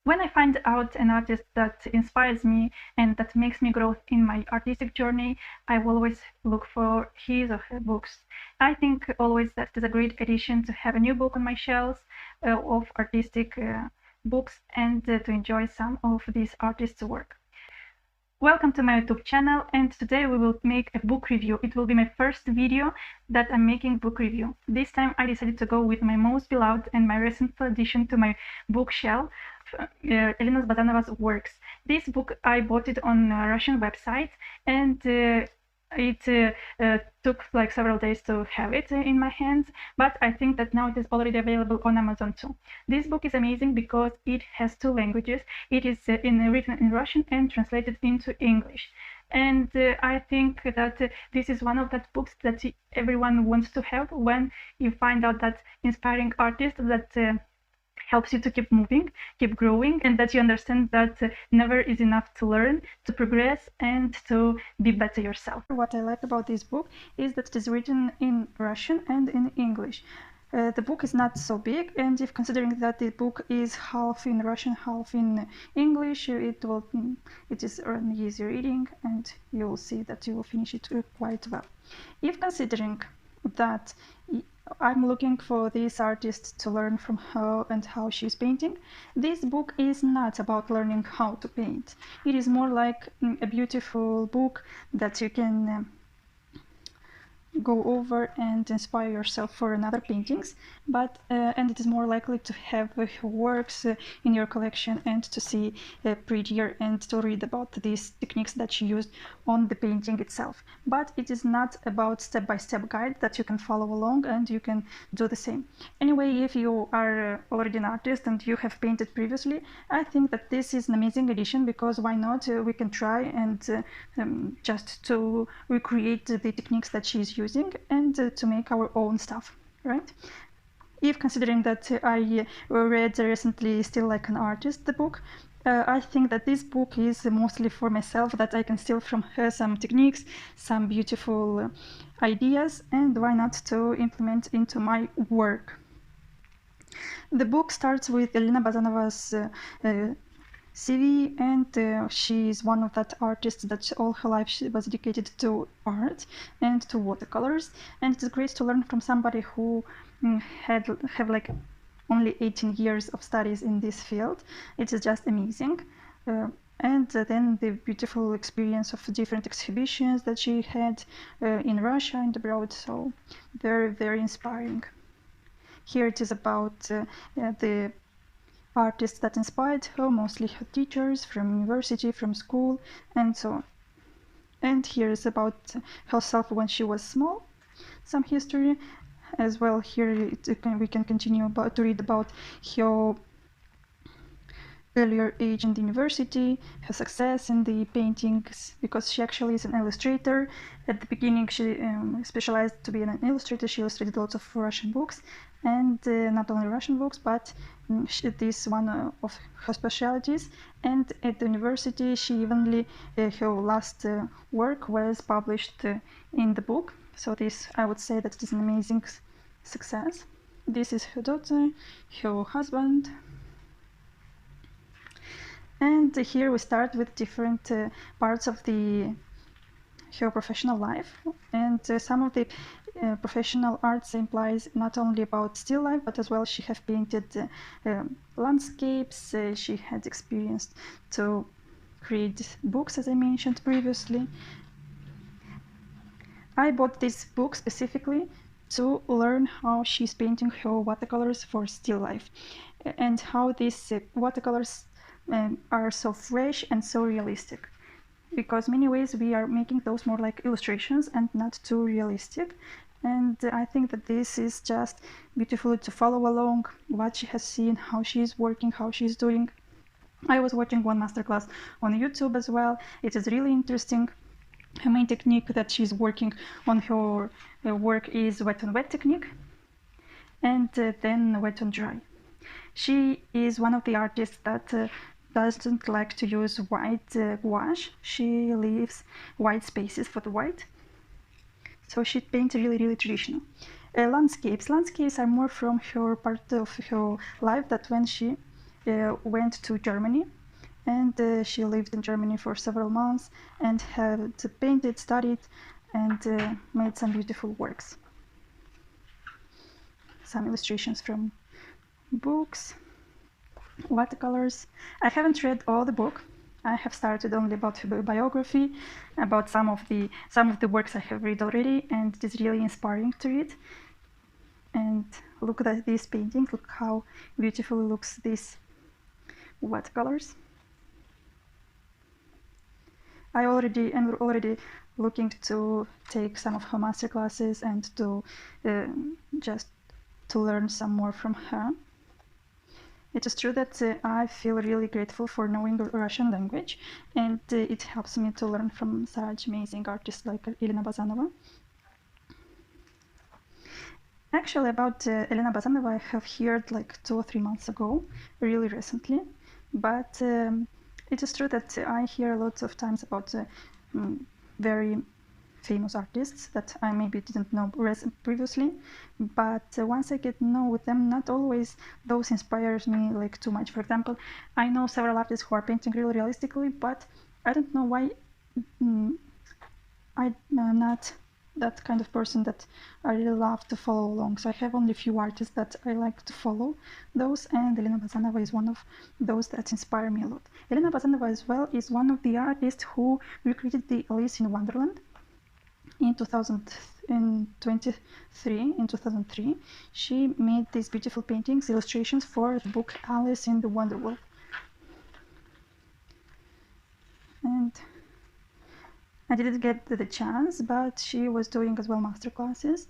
When I find out an artist that inspires me and that makes me grow in my artistic journey, I will always look for his or her books. I think always that is a great addition to have a new book on my shelves of artistic books and to enjoy some of these artists' work. Welcome to my YouTube channel, and today we will make a book review. It will be my first video that I'm making book review. This time I decided to go with my most beloved and my recent addition to my bookshelf, Elena Bazanova's works. This book I bought it on a Russian website, and it took like several days to have it in my hands, but I think that now it is already available on Amazon too. This book is amazing because it has two languages. It is written in Russian and translated into English. And I think that this is one of that books that everyone wants to have when you find out that inspiring artist that helps you to keep moving, keep growing, and that you understand that never is enough to learn, to progress, and to be better yourself. What I like about this book is that it is written in Russian and in English. The book is not so big, and if considering that the book is half in Russian, half in English, it is an easy reading, and you will see that you will finish it quite well. If considering that I'm looking for this artist to learn from her and how she's painting, this book is not about learning how to paint. It is more like a beautiful book that you can go over and inspire yourself for another paintings, but and it is more likely to have her works in your collection and to see prettier and to read about these techniques that she used on the painting itself. But it is not about step-by-step guide that you can follow along and you can do the same. Anyway, if you are already an artist and you have painted previously, I think that this is an amazing addition, because why not? We can try and just to recreate the techniques that she's using and to make our own stuff, right? If considering that I read recently Still Like an Artist, the book, I think that this book is mostly for myself, that I can steal from her some techniques, some beautiful ideas, and why not to implement into my work. The book starts with Elena Bazanova's CV, and she is one of that artists that all her life she was dedicated to art and to watercolors, and it's great to learn from somebody who have like only 18 years of studies in this field. It is just amazing. And then the beautiful experience of different exhibitions that she had in Russia and abroad, so very, very inspiring. Here it is about the artists that inspired her, mostly her teachers from university, from school, and so on. And here is about herself when she was small, some history as well. Here we can continue to read about her earlier age in the university, her success in the paintings, because she actually is an illustrator. At the beginning she specialized to be an illustrator. She illustrated lots of Russian books, and not only Russian books, but this is one of her specialties. And at the university she evenly her last work was published in the book, so this, I would say that it is an amazing success. This is her daughter, her husband. And here we start with different parts of her professional life, and some of the professional arts implies not only about still life, but as well she have painted landscapes. She had experienced to create books, as I mentioned previously. I bought this book specifically to learn how she's painting her watercolors for still life, and how these watercolors are so fresh and so realistic, because many ways we are making those more like illustrations and not too realistic. And I think that this is just beautiful to follow along what she has seen, how she is working, how she is doing. I was watching one masterclass on YouTube as well. It is really interesting. Her main technique that she's working on her work is wet on wet technique, and then wet on dry. She is one of the artists that doesn't like to use white gouache. She leaves white spaces for the white. So she paints really, really traditional. Landscapes are more from her part of her life, that when she went to Germany, and she lived in Germany for several months and had painted, studied, and made some beautiful works. Some illustrations from books, watercolors. I haven't read all the book. I have started only about her biography, about some of the works I have read already, and it is really inspiring to read. And look at this painting. Look how beautiful looks these watercolors. I'm already looking to take some of her master classes and to just to learn some more from her. It is true that I feel really grateful for knowing the Russian language, and it helps me to learn from such amazing artists like Elena Bazanova. Actually, about Elena Bazanova, I have heard like 2 or 3 months ago, really recently, but it is true that I hear lots of times about very famous artists that I maybe didn't know previously, but once I get to know them, not always those inspires me like too much. For example, I know several artists who are painting really realistically, but I don't know why I'm not that kind of person that I really love to follow along. So I have only a few artists that I like to follow those, and Elena Bazanova is one of those that inspire me a lot. Elena Bazanova as well is one of the artists who recreated the Alice in Wonderland in 2003. She made these beautiful paintings, illustrations for the book Alice in the Wonderworld. And I didn't get the chance, but she was doing as well master classes,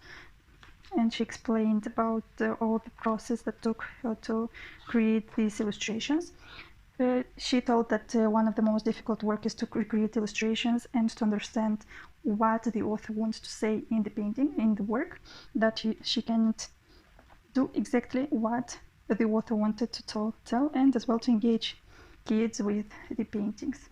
and she explained about all the process that took her to create these illustrations. She told that one of the most difficult work is to recreate illustrations and to understand what the author wants to say in the painting, in the work, that she can't do exactly what the author wanted to tell, and as well to engage kids with the paintings.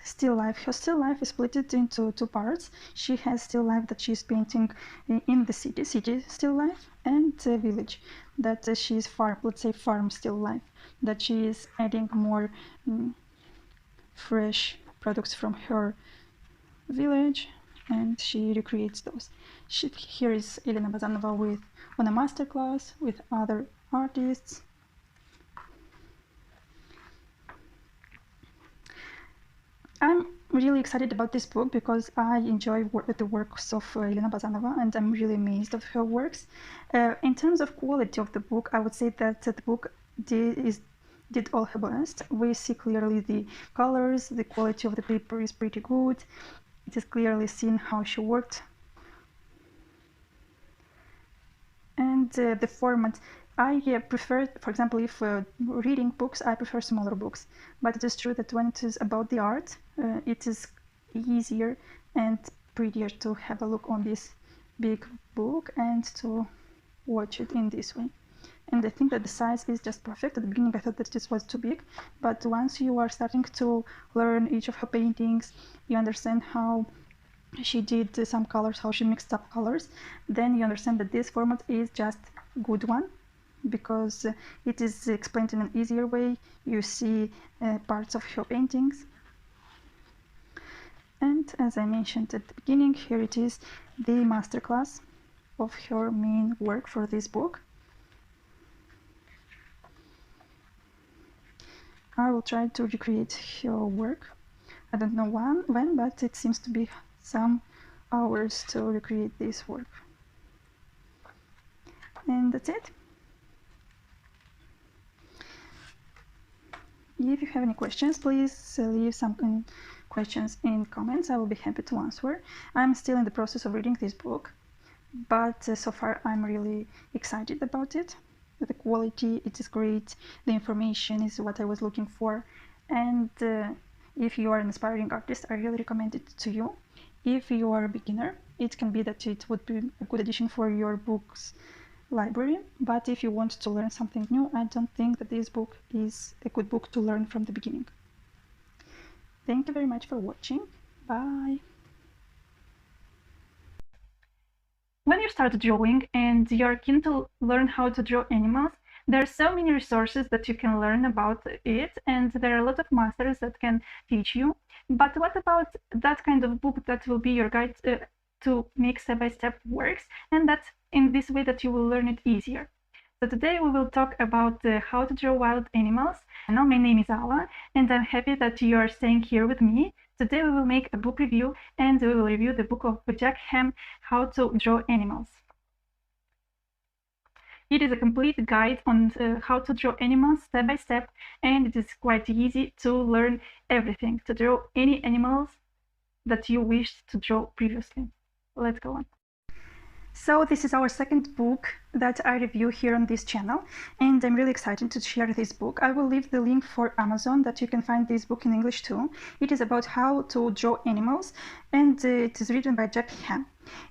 Still life. Her still life is split into 2 parts. She has still life that she's painting in the city still life, and village that she is farm still life, that she is adding more fresh products from her village, and she recreates those. Here is Elena Bazanova on a masterclass with other artists. I'm really excited about this book because I enjoy the works of Elena Bazanova, and I'm really amazed of her works. In terms of quality of the book, I would say that the book did all her best. We see clearly the colors, the quality of the paper is pretty good. It is clearly seen how she worked. And the format, I prefer, for example, if reading books, I prefer smaller books. But it is true that when it is about the art, it is easier and prettier to have a look on this big book and to watch it in this way. And I think that the size is just perfect. At the beginning I thought that this was too big, but once you are starting to learn each of her paintings, you understand how she did some colors, how she mixed up colors, then you understand that this format is just a good one, because it is explained in an easier way. You see parts of her paintings. And as I mentioned at the beginning, here it is, the masterclass of her main work for this book. I will try to recreate her work. I don't know when, but it seems to be some hours to recreate this work. And that's it. If you have any questions, please leave some questions in comments. I will be happy to answer. I'm still in the process of reading this book, but so far I'm really excited about it. The quality, it is great. The information is what I was looking for. And if you are an aspiring artist, I really recommend it to you. If you are a beginner, it can be that it would be a good addition for your books library, but if you want to learn something new, I don't think that this book is a good book to learn from the beginning. Thank you very much for watching. Bye! When you start drawing and you're keen to learn how to draw animals, there are so many resources that you can learn about it, and there are a lot of masters that can teach you. But what about that kind of book that will be your guide to make step-by-step works, and that's in this way that you will learn it easier. So today we will talk about how to draw wild animals. Now my name is Ala, and I'm happy that you are staying here with me. Today we will make a book review, and we will review the book of Jack Hamm, How to Draw Animals. It is a complete guide on how to draw animals step by step, and it is quite easy to learn everything, to draw any animals that you wished to draw previously. Let's go on. So this is our second book that I review here on this channel, and I'm really excited to share this book. I will leave the link for Amazon that you can find this book in English too. It is about how to draw animals, and it is written by Jack Hamm.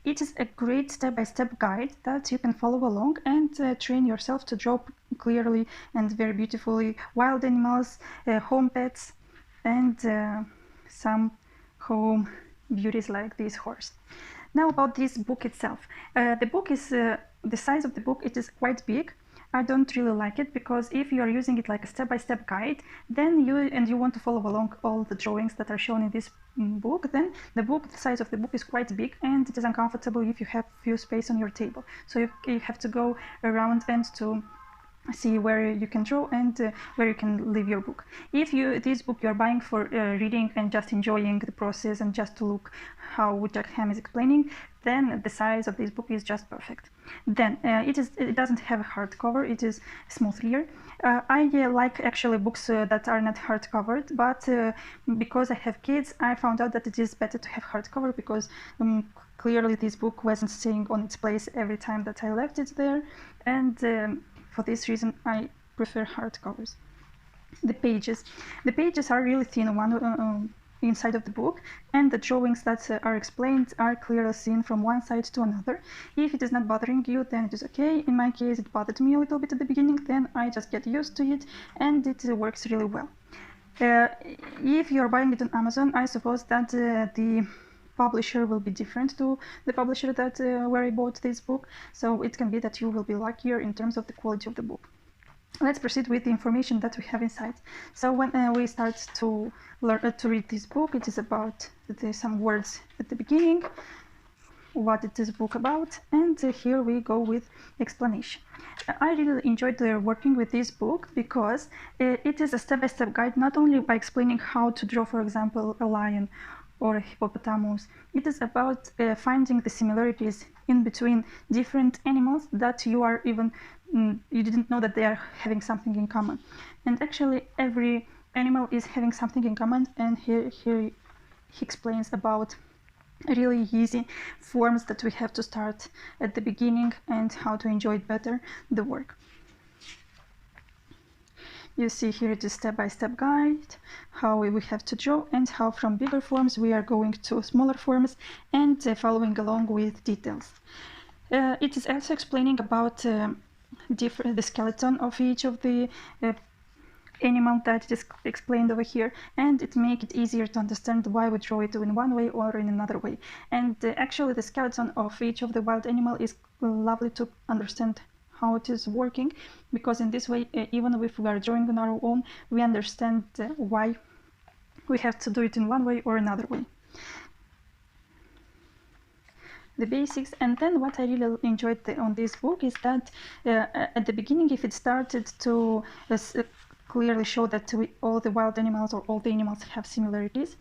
It is a great step-by-step guide that you can follow along and train yourself to draw clearly and very beautifully wild animals, home pets, and some home beauties like this horse. Now about this book itself. The book is, the size of the book, it is quite big. I don't really like it because if you are using it like a step-by-step guide, then you want to follow along all the drawings that are shown in this book, then the size of the book is quite big, and it is uncomfortable if you have few space on your table. So you have to go around and to see where you can draw and where you can leave your book. If this book you are buying for reading and just enjoying the process and just to look how Jack Hamm is explaining, then the size of this book is just perfect. Then it doesn't have a hardcover, it is smooth reader. I like actually books that are not hardcovered, but because I have kids, I found out that it is better to have hardcover because clearly this book wasn't staying on its place every time that I left it there, and for this reason I prefer hardcovers. The pages are really thin one inside of the book, and the drawings that are explained are clearly seen from one side to another. If it is not bothering you, then it is okay. In my case, it bothered me a little bit at the beginning, then I just get used to it, and it works really well. If you're buying it on Amazon, I suppose that the publisher will be different to the publisher that where I bought this book, so it can be that you will be luckier in terms of the quality of the book. Let's proceed with the information that we have inside. So when we start to learn to read this book, it is about some words at the beginning, what it is book about, and here we go with explanation. I really enjoyed working with this book because it is a step-by-step guide, not only by explaining how to draw, for example, a lion or a hippopotamus. It is about finding the similarities in between different animals that you are even you didn't know that they are having something in common. And actually every animal is having something in common, and here he explains about really easy forms that we have to start at the beginning and how to enjoy it better, the work. You see here it is step-by-step guide, how we have to draw and how from bigger forms we are going to smaller forms and following along with details. It is also explaining about the skeleton of each of the animal that is explained over here, and it makes it easier to understand why we draw it in one way or in another way. And actually the skeleton of each of the wild animal is lovely to understand how it is working, because in this way, even if we are drawing on our own, we understand why we have to do it in one way or another way. The basics. And then what I really enjoyed on this book is that at the beginning, if it started to clearly show that all the wild animals or all the animals have similarities,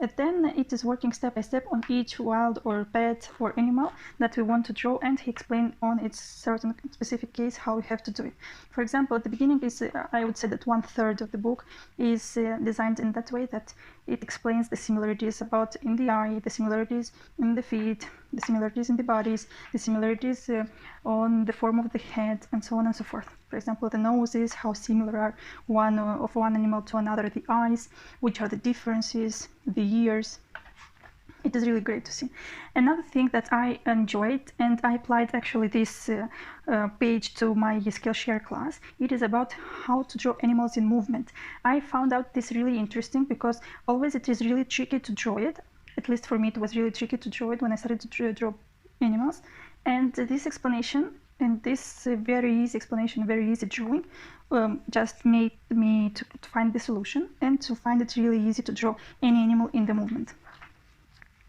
and then it is working step by step on each wild or pet or animal that we want to draw, and he explained on its certain specific case how we have to do it. For example, at the beginning is I would say that 1/3 of the book is designed in that way, that it explains the similarities about in the eye, the similarities in the feet, the similarities in the bodies, the similarities on the form of the head, and so on and so forth. For example, the noses, how similar are one animal to another, the eyes, which are the differences, the ears. It is really great to see. Another thing that I enjoyed, and I applied actually this page to my Skillshare class, it is about how to draw animals in movement. I found out this really interesting because always it is really tricky to draw it. At least for me, it was really tricky to draw it when I started to draw animals. And this explanation and this very easy explanation, very easy drawing, just made me to find the solution and to find it really easy to draw any animal in the movement.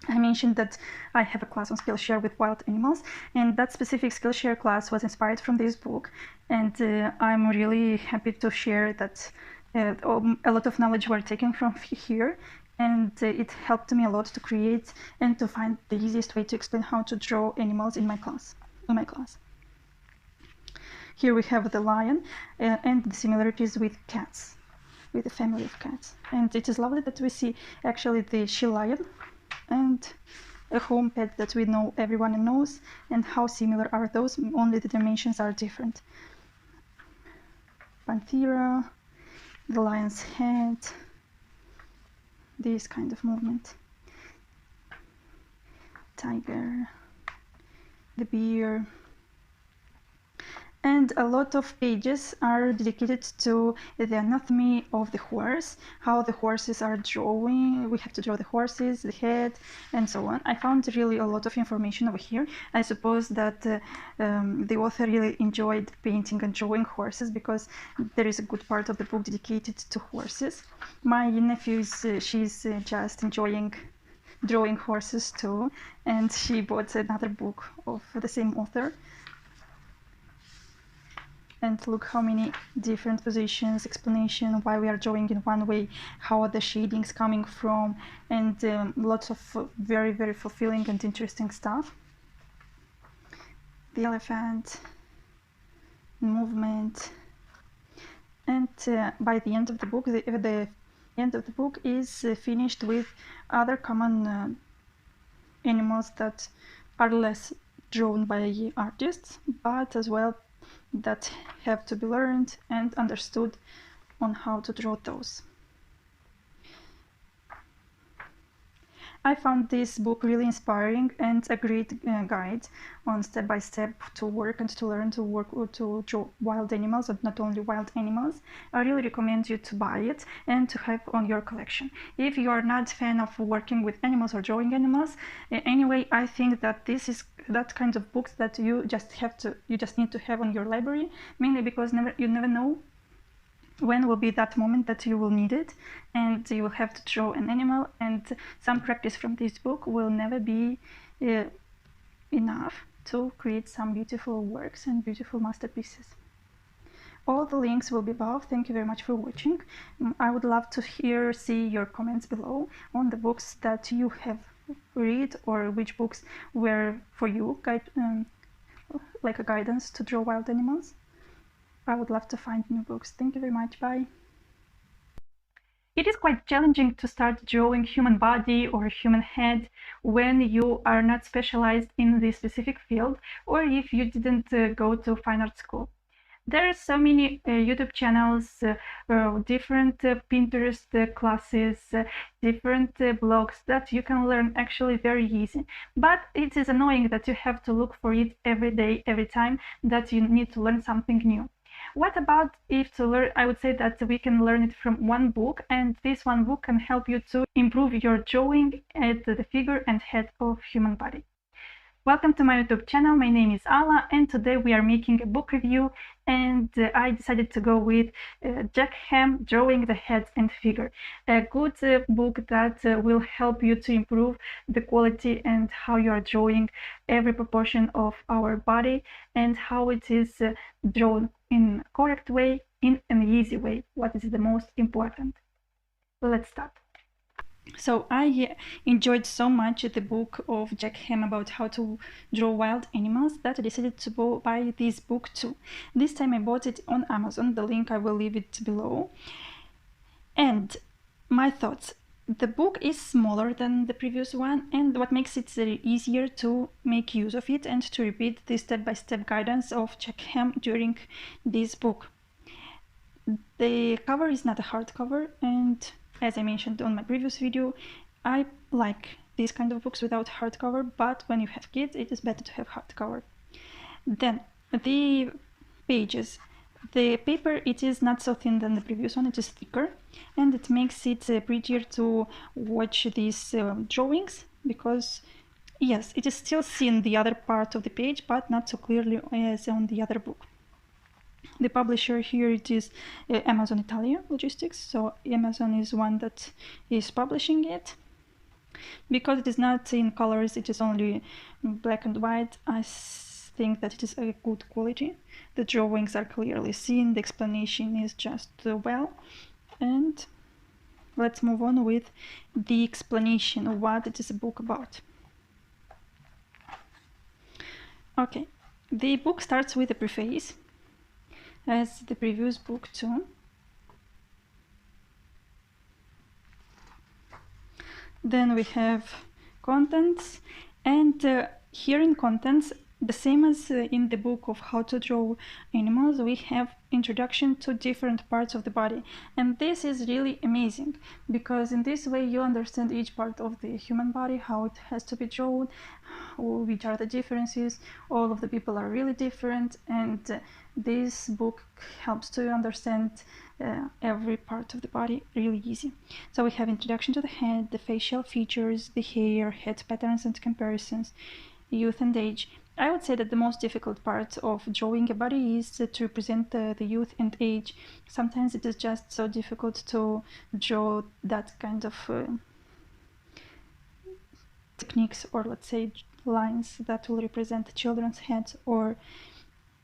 I mentioned that I have a class on Skillshare with wild animals, and that specific Skillshare class was inspired from this book, and I'm really happy to share that a lot of knowledge were taken from here, and it helped me a lot to create and to find the easiest way to explain how to draw animals in my class. Here we have the lion and the similarities with cats, with the family of cats. And it is lovely that we see actually the she lion and a home pet that we know, everyone knows, and how similar are those, only the dimensions are different. Panthera, the lion's head, this kind of movement. Tiger, the bear. And a lot of pages are dedicated to the anatomy of the horse, how the horses are drawing. We have to draw the horses, the head, and so on. I found really a lot of information over here. I suppose that the author really enjoyed painting and drawing horses, because there is a good part of the book dedicated to horses. My nephew, she's just enjoying drawing horses too, and she bought another book of the same author. And look how many different positions, explanation why we are drawing in one way, how are the shadings coming from, and lots of very, very fulfilling and interesting stuff. The elephant, movement, and by the end of the book, the end of the book is finished with other common animals that are less drawn by artists, but as well that have to be learned and understood on how to draw those. I found this book really inspiring and a great guide on step-by-step to work and to learn to work to draw wild animals, and not only wild animals. I really recommend you to buy it and to have on your collection. If you are not a fan of working with animals or drawing animals, anyway, I think that this is that kind of books that you just need to have on your library, mainly because you never know when will be that moment that you will need it, and you will have to draw an animal, and some practice from this book will never be enough to create some beautiful works and beautiful masterpieces. All the links will be above. Thank you very much for watching. I would love to see your comments below on the books that you have read, or which books were for you like a guidance to draw wild animals. I would love to find new books. Thank you very much. Bye. It is quite challenging to start drawing human body or human head when you are not specialized in this specific field, or if you didn't go to fine art school. There are so many YouTube channels, different Pinterest classes, different blogs that you can learn actually very easy. But it is annoying that you have to look for it every day, every time that you need to learn something new. What about if to learn? I would say that we can learn it from one book, and this one book can help you to improve your drawing at the figure and head of human body. Welcome to my YouTube channel. My name is Alla, and today we are making a book review, and I decided to go with Jack Hamm, Drawing the Head and Figure, a good book that will help you to improve the quality and how you are drawing every proportion of our body, and how it is drawn in a correct way, in an easy way, what is the most important. Let's start. So I enjoyed so much the book of Jack Hamm about how to draw wild animals that I decided to buy this book too. This time I bought it on Amazon. The link I will leave it below. And my thoughts. The book is smaller than the previous one, and what makes it easier to make use of it and to repeat the step-by-step guidance of Jack Hamm during this book. The cover is not a hardcover, and as I mentioned on my previous video, I like these kind of books without hardcover, but when you have kids, it is better to have hardcover. Then the pages. The paper, it is not so thin than the previous one, it is thicker, and it makes it prettier to watch these drawings, because Yes, it is still seen the other part of the page, but not so clearly as on the other book. The publisher here, it is Amazon Italia Logistics, so Amazon is one that is publishing it. Because it is not in colors, it is only black and white, I think that it is a good quality. The drawings are clearly seen, the explanation is just well. And let's move on with the explanation of what it is a book about. Okay, the book starts with a preface, as the previous book too. Then we have contents, and here in contents, the same as in the book of how to draw animals, we have introduction to different parts of the body. And this is really amazing, because in this way you understand each part of the human body, how it has to be drawn, which are the differences. All of the people are really different, and this book helps to understand every part of the body really easy. So we have introduction to the head, the facial features, the hair, head patterns and comparisons, youth and age. I would say that the most difficult part of drawing a body is to represent the youth and age. Sometimes it is just so difficult to draw that kind of techniques, or let's say lines that will represent children's heads or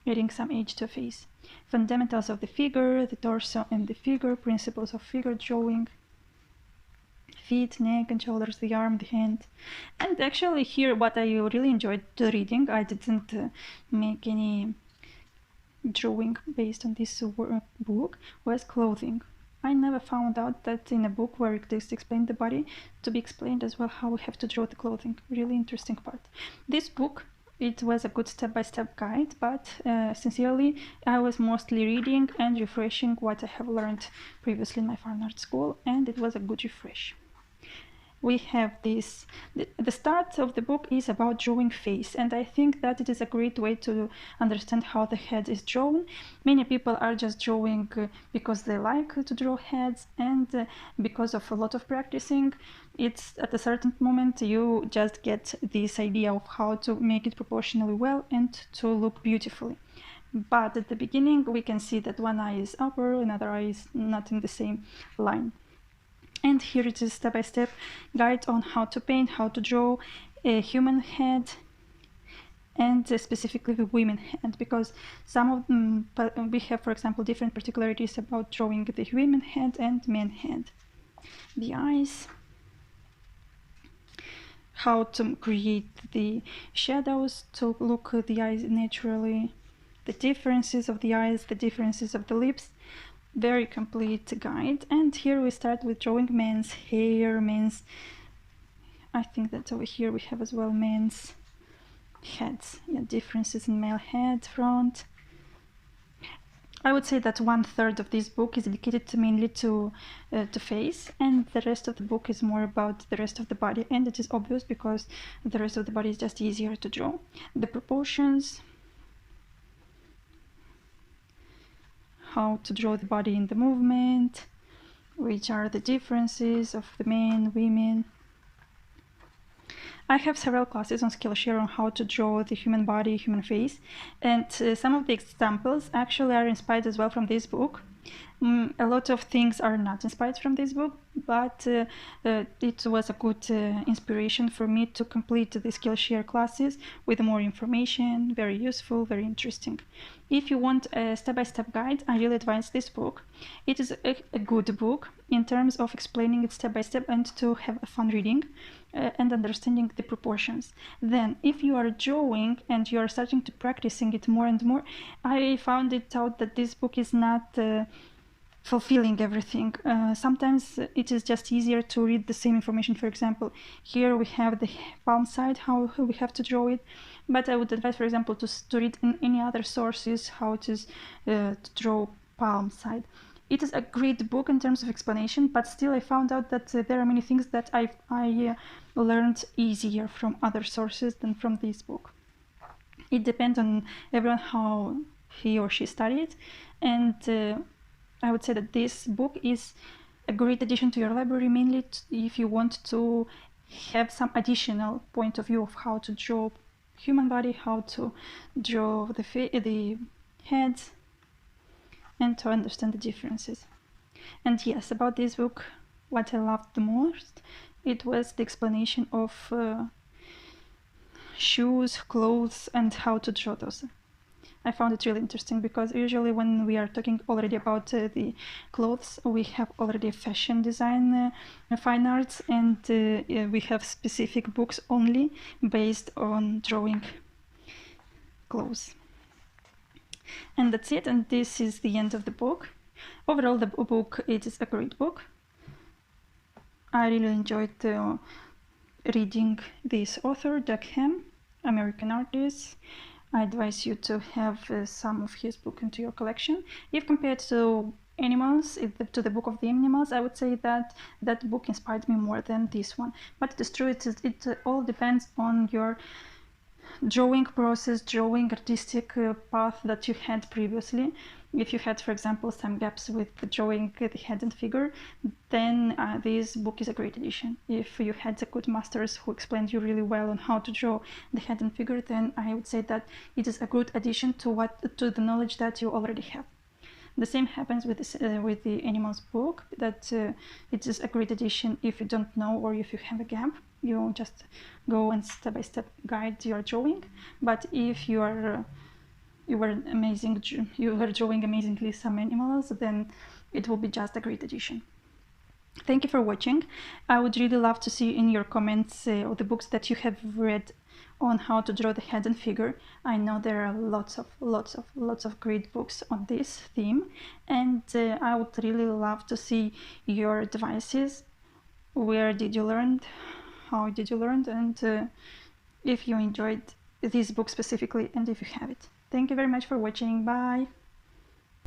adding some age to a face. Fundamentals of the figure, the torso and the figure, principles of figure drawing, feet, neck and shoulders, the arm, the hand. And actually here what I really enjoyed reading, I didn't make any drawing based on this book, was clothing. I never found out that in a book where it is explained the body, to be explained as well how we have to draw the clothing. Really interesting part. This book, it was a good step-by-step guide, but sincerely, I was mostly reading and refreshing what I have learned previously in my fine art school, and it was a good refresh. We have this, the start of the book is about drawing face, and I think that it is a great way to understand how the head is drawn. Many people are just drawing because they like to draw heads, and because of a lot of practicing, it's at a certain moment you just get this idea of how to make it proportionally well and to look beautifully. But at the beginning we can see that one eye is upper, another eye is not in the same line. And here it is step-by-step guide on how to paint, how to draw a human head, and specifically the women head, because some of them, we have, for example, different particularities about drawing the women head and men head. The eyes, how to create the shadows to look at the eyes naturally, the differences of the eyes, the differences of the lips. Very complete guide. And here we start with drawing men's hair, men's, I think that over here we have as well men's heads. Yeah, differences in male head, front. I would say that 1/3 of this book is dedicated mainly to face, and the rest of the book is more about the rest of the body, and it is obvious because the rest of the body is just easier to draw. The proportions, how to draw the body in the movement, which are the differences of the men, women. I have several classes on Skillshare on how to draw the human body, human face, and some of the examples actually are inspired as well from this book. A lot of things are not inspired from this book, but it was a good inspiration for me to complete the Skillshare classes with more information, very useful, very interesting. If you want a step-by-step guide, I really advise this book. It is a good book in terms of explaining it step-by-step and to have a fun reading and understanding the proportions. Then, if you are drawing and you are starting to practicing it more and more, I found it out that this book is not fulfilling everything. Sometimes it is just easier to read the same information. For example, here we have the palm side, how we have to draw it, but I would advise, for example, to read in any other sources how it is to draw palm side. It is a great book in terms of explanation, but still I found out that there are many things that I learned easier from other sources than from this book. It depends on everyone how he or she studied, and I would say that this book is a great addition to your library, mainly if you want to have some additional point of view of how to draw human body, how to draw the head, and to understand the differences. And yes, about this book, what I loved the most, it was the explanation of shoes, clothes, and how to draw those. I found it really interesting because usually when we are talking already about the clothes, we have already fashion design, fine arts, and we have specific books only based on drawing clothes. And that's it, and this is the end of the book. Overall, the book, it is a great book. I really enjoyed reading this author, Hamm, American artist. I advise you to have some of his book into your collection. If compared to animals, to the book of the animals, I would say that that book inspired me more than this one. But it is true, it all depends on your drawing process, drawing artistic path that you had previously. If you had, for example, some gaps with drawing the head and figure, then this book is a great addition. If you had a good masters who explained you really well on how to draw the head and figure, then I would say that it is a good addition to the knowledge that you already have. The same happens with the animals book, that it is a great addition if you don't know or if you have a gap. You just go and step-by-step guide your drawing. But if you were drawing amazingly some animals, then it will be just a great addition. Thank you for watching. I would really love to see in your comments the books that you have read on how to draw the head and figure. I know there are lots of great books on this theme, and I would really love to see your advices. Where did you learn? How did you learn? And if you enjoyed this book specifically, and if you have it. Thank you very much for watching. Bye!